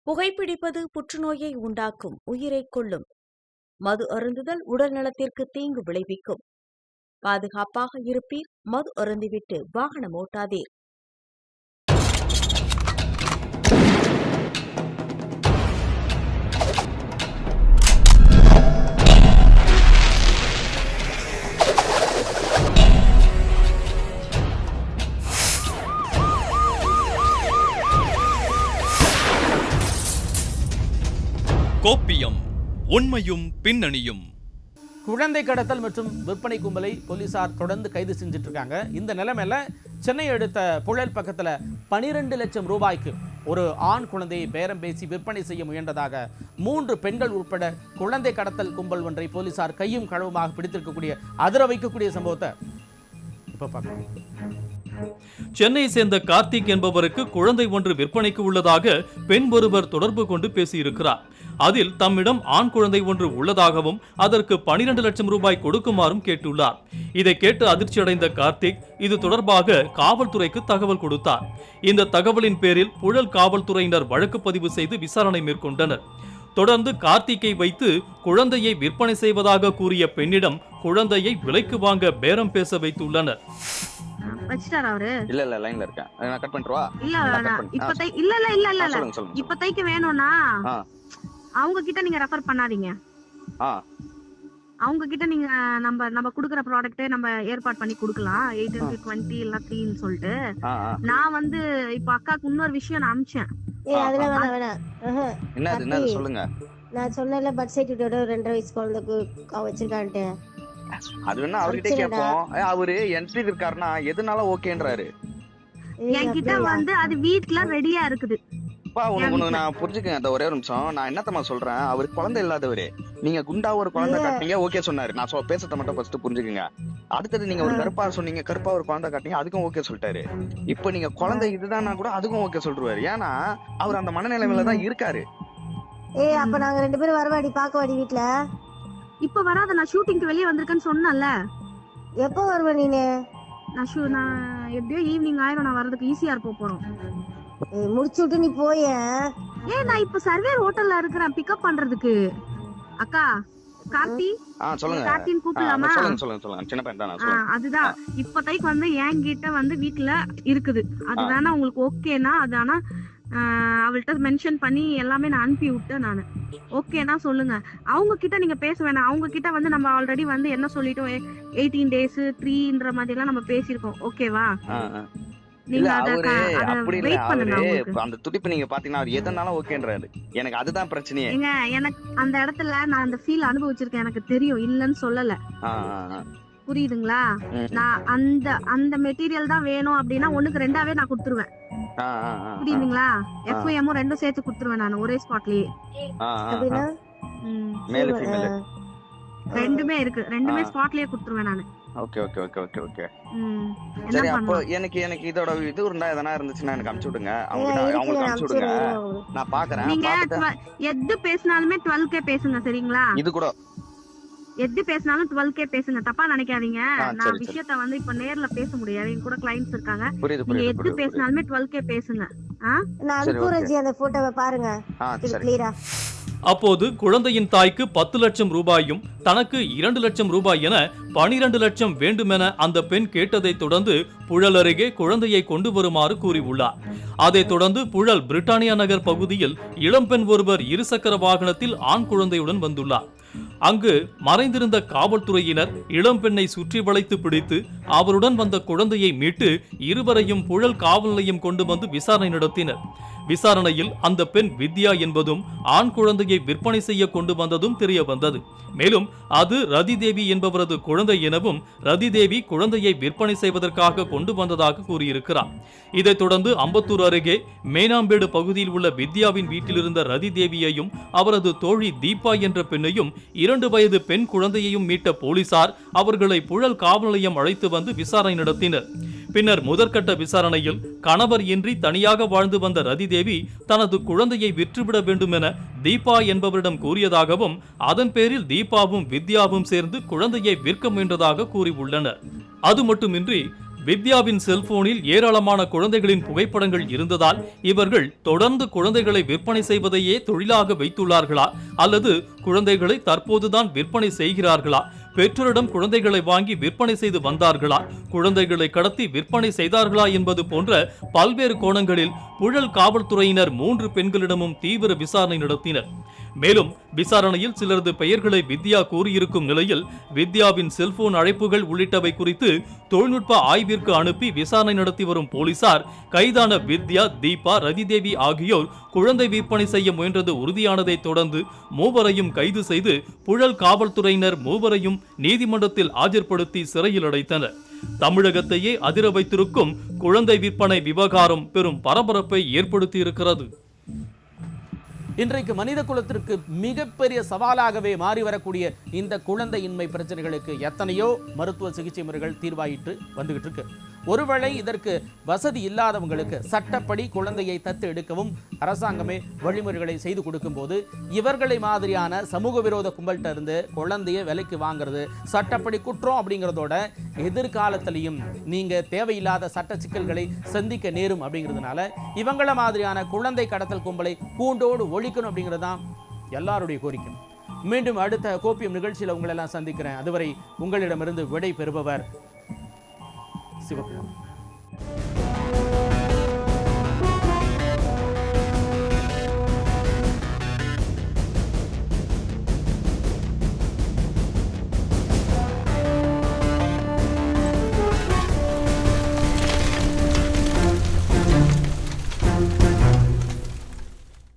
புகைப்பிடிப்பது புற்றுநோயை உண்டாக்கும், உயிரைக் கொல்லும். மது அருந்துதல் உடல் நலத்திற்கு தீங்கு விளைவிக்கும். பாதுகாப்பாக இருப்பீர், மது அருந்திவிட்டு வாகனம் ஓட்டாதீர். கோப்பியம், உண்மையும் பின்னணியும். குழந்தை கடத்தல் மற்றும் விற்பனை கும்பலை போலீசார் தொடர்ந்து கைது செஞ்சுட்டு இருக்காங்க. இந்த நிலைமையில சென்னை அடுத்த புழல் பக்கத்துல 12 லட்சம் ரூபாய்க்கு ஒரு ஆண் குழந்தையை பேரம் பேசி விற்பனை செய்ய முயன்றதாக 3 பெண்கள் உட்பட குழந்தை கடத்தல் கும்பல் ஒன்றை போலீசார் கையும் களவுமாக பிடித்திருக்கக்கூடிய அதிர வைக்கக்கூடிய சம்பவத்தை இப்ப பார்க்கலாம். சென்னையை சேர்ந்த கார்த்திக் என்பவருக்கு குழந்தை ஒன்று விற்பனைக்கு உள்ளதாக பெண் ஒருவர் தொடர்பு கொண்டு பேசியிருக்கிறார். அதில் தம்மிடம் ஆண் குழந்தை ஒன்று உள்ளதாகவும் அதற்கு 12 லட்சம் ரூபாய் கொடுக்குமாறும் கேட்டுள்ளார். இதை கேட்டு அதிர்ச்சியடைந்த கார்த்திக் இது தொடர்பாக காவல்துறைக்கு தகவல் கொடுத்தார். இந்த தகவலின் பேரில் புழல் காவல்துறையினர் வழக்கு பதிவு செய்து விசாரணை மேற்கொண்டனர். தொடர்ந்து கார்த்திக்கை வைத்து குழந்தையை விற்பனை செய்வதாக கூறிய பெண்ணிடம் குழந்தையை விலைக்கு வாங்க பேரம் பேச வைத்துள்ளனர். வச்சிட்டாரா அவரு? இல்ல லைன்ல இருக்கேன். நான் கட் பண்ணிட்டவா? இல்ல இப்போதைக்கு வேணும்னா அவங்க கிட்ட நீங்க ரெஃபர் பண்ணாதீங்க. அவங்க கிட்ட நீங்க நம்ம குடுக்குற ப்ராடக்ட்டே நம்ம ஏற்பாடு பண்ணி கொடுக்கலாம். 820 இல்ல 3ன்னு சொல்லிட்டு நான் வந்து இப்ப அக்காக்கு இன்னொரு விஷயம் நான் அனுப்பிச்சேன். அதெல்லாம் வேணாம். என்னது சொல்லுங்க. நான் சொன்னேன்ல பட் சைட்டோட 2.5 வயசு குழந்தைக்கு வச்சிருக்கான்ட்டு. அது வேணா அவர்கிட்ட கேட்போம். அவரு என்ட்ரி இருக்காருன்னா எதனால ஓகேன்றாரு. என்கிட்ட வந்து அது வீட்ல ரெடியா இருக்குது. உனக்கு நான் புரிஞ்சுக்கேன். அந்த ஒரே ஒரு நிமிஷம் நான் என்னத்தமா சொல்றேன். அவரு குழந்தை இல்லாதவரு. நீங்க குண்டா ஒரு குழந்தை காட்டினீங்க, ஓகே சொன்னாரு. நான் பேசத்த மட்டும் ஃபர்ஸ்ட் புரிஞ்சுக்குங்க. அடுத்தது நீங்க ஒரு கருப்பா சொன்னீங்க, கருப்பா ஒரு குழந்தை காட்டினீங்க, அதுக்கும் ஓகே சொல்லிட்டாரு. இப்ப நீங்க குழந்தை இதுதான் கூட அதுக்கும் ஓகே சொல்றாரு. ஏன்னா அவர் அந்த மனநிலைமையில தான் இருக்காரு. அப்ப நாங்க 2 பேரும் வரவாடி பாக்கவாடி வீட்ல. இப்ப வராத, நான் ஷூட்டிங்க்கு வெளியே வந்திருக்கேன்னு சொன்னேன்ல. எப்போ வருவ நீனு? நான் எப்படியோ ஈவினிங் ஆயிரும். நான் வரதுக்கு ஈஸியா போறோம். முடிச்சு விட்டு நீ போய. நான் இப்ப சர்வேர் ஹோட்டல்ல இருக்கிறேன் பிக்கப் பண்றதுக்கு. அக்கா கார்த்தி சொல்லுங்க. கார்த்தின்னு கூப்பிடலாமா? சொல்லுங்க. சின்ன பையன் தான். அதுதான் இப்போதைக்கு வந்து என்கிட்ட வந்து வீட்டுல இருக்குது. அது வேணா உங்களுக்கு ஓகேனா? அது ஆனா அவள்கிட்ட மென்ஷன் பண்ணி எல்லாமே நான் அனுப்பி விட்டேன். நானு ஓகேனா சொல்லுங்க. அவங்க கிட்ட நீங்க பேச வேணாம். அவங்க கிட்ட வந்து நம்ம ஆல்ரெடி வந்து என்ன சொல்லிட்டோம், 18 days 3ன்ற மாதிரி எல்லாம் நம்ம பேசியிருக்கோம். ஓகேவா? இல்ல அவரு அப்படி இல்ல. அவரு அந்த துடிப்பு நீங்க பாத்தீங்கன்னா அவர் எதனாலும் ஓகேன்றாரு. எனக்கு அதுதான் பிரச்சனையே. எனக்கு அந்த இடத்துல நான் அந்த ஃபீல் அனுபவிச்சிருக்கேன். எனக்கு தெரியும், இல்லன்னு சொல்லல. புரியுதுங்களா? நான் அந்த மெட்டீரியல் தான் வேணும் அப்படின்னா 1க்கு 2ஆவே நான் கொடுத்துருவேன். புரியுதுங்களா? FOM 2 சேர்த்து கொடுத்துருவேன் நான் ஒரே ஸ்பாட்லயே. அப்படின்னா மேல் ஃபீமேல் ரெண்டுமே இருக்கு. ரெண்டுமே ஸ்பாட்லயே கொடுத்துருவேன் நானு. ஓகே. சரி, அப்போ எனக்கு இதோட இது இருந்தா எதனா இருந்துச்சுன்னா எனக்கு அனுப்பிச்சு விடுங்க. அவங்களுக்கு அனுப்பிச்சு விடுங்க. நான் பாக்குறேன். நீங்க எது பேசினாலுமே 12K பேசுங்க, சரிங்களா? இது கூட எது பேசினாலும் 12K பேசுங்க. தப்பா நினைக்காதீங்க. நான் விஷயத்த வந்து இப்ப நேர்ல பேச முடியாது. என் கூட கிளைண்ட்ஸ் இருக்காங்க. நீங்க எது பேசினாலுமே 12K பேசுங்க. நான் அனுப்புறேன். அந்த போட்டோவை பாருங்க கிளியரா. அப்போது குழந்தையின் தாய்க்கு 10 லட்சம் ரூபாயும் தனக்கு 2 லட்சம் ரூபாய் என 12 லட்சம் வேண்டுமென அந்த பெண் கேட்டதை தொடர்ந்து புழல் அருகே குழந்தையை கொண்டு வருமாறு கூறியுள்ளார். அதைத் தொடர்ந்து புழல் பிரிட்டானியா நகர் பகுதியில் இளம்பெண் ஒருவர் இருசக்கர வாகனத்தில் ஆண் குழந்தையுடன் வந்துள்ளார். அங்கு மறைந்திருந்த காவல்துறையினர் இளம்பெண்ணை சுற்றி வளைத்து பிடித்து அவருடன் வந்த குழந்தையை மீட்டு இருவரையும் புழல் காவல் நிலையம் கொண்டு வந்து விசாரணை நடத்தினர். விசாரணையில் அந்த பெண் வித்யா என்பதும் ஆண் குழந்தையை விற்பனை செய்ய கொண்டு வந்ததும் தெரிய வந்தது. மேலும் அது ரதிதேவி என்பவரது குழந்தை எனவும் ரதிதேவி குழந்தையை விற்பனை செய்வதற்காக கொண்டு வந்ததாக கூறியிருக்கிறார். இதைத் தொடர்ந்து அம்பத்தூர் அருகே மேனாம்பேடு பகுதியில் உள்ள வித்யாவின் வீட்டில் இருந்த ரதிதேவியையும் அவரது தோழி தீபா என்ற பெண்ணையும் 2 வயது பெண் குழந்தையையும் மீட்ட போலீசார் அவர்களை புழல் காவல் நிலையம் அழைத்து வந்து விசாரணை நடத்தினர். பின்னர் முதற்கட்ட விசாரணையில் கணவர் இன்றி தனியாக வாழ்ந்து வந்த ரதிதேவி தனது குழந்தையை விற்றுவிட வேண்டும் என தீபா என்பவரிடம் கூறியதாகவும் அதன் பேரில் தீபாவும் வித்யாவும் சேர்ந்து குழந்தையை விற்க முயன்றதாக கூறியுள்ளனர். அது மட்டுமின்றி வித்யாவின் செல்போனில் ஏராளமான குழந்தைகளின் புகைப்படங்கள் இருந்ததால் இவர்கள் தொடர்ந்து குழந்தைகளை விற்பனை செய்வதையே தொழிலாக வைத்துள்ளார்களா அல்லது குழந்தைகளை தற்போதுதான் விற்பனை செய்கிறார்களா? பெற்றோரிடம் குழந்தைகளை வாங்கி விற்பனை செய்து வந்தார்களா? குழந்தைகளை கடத்தி விற்பனை செய்தார்களா என்பது போன்ற பல்வேறு கோணங்களில் புழல் காவல்துறையினர் 3 பெண்களிடமும் தீவிர விசாரணை நடத்தினர். மேலும் விசாரணையில் சிலரது பெயர்களை வித்யா கூறியிருக்கும் நிலையில் வித்யாவின் செல்போன் அழைப்புகள் உள்ளிட்டவை குறித்து தொழில்நுட்ப ஆய்விற்கு அனுப்பி விசாரணை நடத்தி வரும் போலீசார் கைதான வித்யா, தீபா, ரதிதேவி ஆகியோர் குழந்தை விற்பனை செய்ய முயன்றது உறுதியானதை தொடர்ந்து மூவரையும் கைது செய்து புழல் காவல்துறையினர் மூவரையும் நீதிமன்றத்தில் ஆஜர்படுத்தி சிறையில் அடைத்தனர். தமிழகத்தையே அதிர வைத்திருக்கும் குழந்தை விற்பனை விவகாரம் பெரும் பரபரப்பை ஏற்படுத்தி இருக்கிறது. இன்றைக்கு மனித குலத்திற்கு மிகப்பெரிய சவாலாகவே மாறி வரக்கூடிய இந்த குழந்தையின்மை பிரச்சனைகளுக்கு எத்தனையோ மருத்துவ சிகிச்சை முறைகள் தீர்வாயிட்டு வந்துகிட்டு இருக்கு. ஒருவேளை இதற்கு வசதி இல்லாதவங்களுக்கு சட்டப்படி குழந்தையை தத்து எடுக்கவும் அரசாங்கமே வழிமுறைகளை செய்து கொடுக்கும் போது இவர்களை மாதிரியான சமூக விரோத கும்பல்கிட்ட இருந்து குழந்தைய விலைக்கு வாங்குறது சட்டப்படி குற்றம் அப்படிங்கிறதோட எதிர்காலத்திலையும் நீங்க தேவையில்லாத சட்ட சிக்கல்களை சந்திக்க நேரும் அப்படிங்கிறதுனால இவங்கள மாதிரியான குழந்தை கடத்தல் கும்பலை கூண்டோடு ஒழிக்கணும் அப்படிங்கிறது தான் எல்லாருடைய கோரிக்கை. மீண்டும் அடுத்த கோப்பியம் நிகழ்ச்சியில் உங்களெல்லாம் சந்திக்கிறேன். அதுவரை உங்களிடமிருந்து விடை பெறுபவர் சிவகுமார்.